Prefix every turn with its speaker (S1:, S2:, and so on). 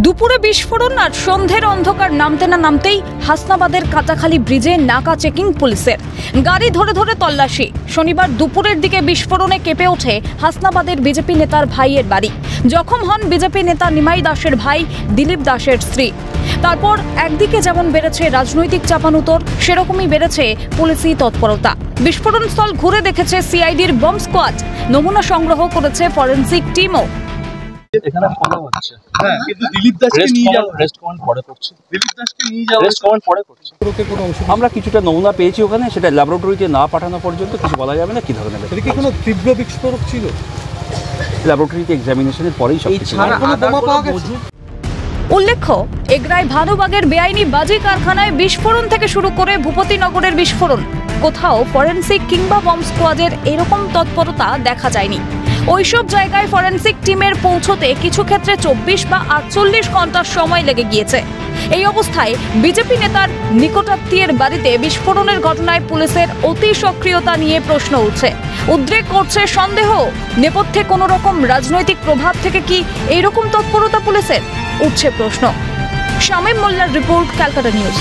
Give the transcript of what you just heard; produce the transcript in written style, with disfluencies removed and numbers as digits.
S1: দুপুরে বিস্ফোরণ আর সন্ধ্যের অন্ধকার নামতে না নামতেই হাসনাবাদের কাঁচাখালী ব্রিজে নাকা চেকিং পুলিশের। গাড়ি ধরে ধরে তল্লাশি। শনিবার দুপুরের দিকে বিস্ফোরণে কেঁপে ওঠে হাসনাবাদের বিজেপি নেতার ভাইয়ের বাড়ি। জখম হন বিজেপি নেতা নিমাই দাসের ভাই দিলীপ দাসের স্ত্রী। তারপর একদিকে যেমন বেড়েছে রাজনৈতিক চাপানুতর, সেরকমই বেড়েছে পুলিশি তৎপরতা। বিস্ফোরণস্থল ঘুরে দেখেছে সিআইডির বম্ব স্কোয়াড, নমুনা সংগ্রহ করেছে ফরেনসিক টিমও।
S2: এখানে ফলো হচ্ছে, হ্যাঁ, কিন্তু দিলীপ দাসকে নিয়ে যাও, রেস্ট কমান্ড পরে করছে। দিলীপ দাসকে নিয়ে যাও, রেস্ট কমান্ড পরে করছে।
S3: আমরা কিছুটা নমুনা পেয়েছি ওখানে, সেটা ল্যাবরেটরিতে না পাঠানো পর্যন্ত কিছু বলা যাবে না কি ধরনের।
S2: এটা কি কোনো তীব্র বিস্ফোরক ছিল?
S3: ল্যাবরেটরিতে এক্সামিনেশনের পরেই সব কিছু।
S1: উল্লেখ্য, এগরায় ভানুবাগের বেআইনি বাজি কারখানায় বিস্ফোরণ থেকে শুরু করে ভূপতিনগরের বিস্ফোরণ, কোথাও ফরেনসিক কিংবা বম্ব স্কোয়াডের এরকম তৎপরতা দেখা যায়নি। ওইসব জায়গায় ফরেনসিক টিমের পৌঁছতে কিছু ক্ষেত্রে 24 বা 48 ঘন্টার সময় লেগে গিয়েছে। এই অবস্থায় বিজেপি নেতার নিকটাত্মীয়ের বাড়িতে বিস্ফোরণের ঘটনায় পুলিশের অতি সক্রিয়তা নিয়ে প্রশ্ন উঠছে। উদ্রেক করছে সন্দেহ, নেপথ্যে কোনো রকম রাজনৈতিক প্রভাব থেকে কি এইরকম তৎপরতা পুলিশের? উঠছে প্রশ্ন। শামীম মোল্লার রিপোর্ট, ক্যালকাটা নিউজ।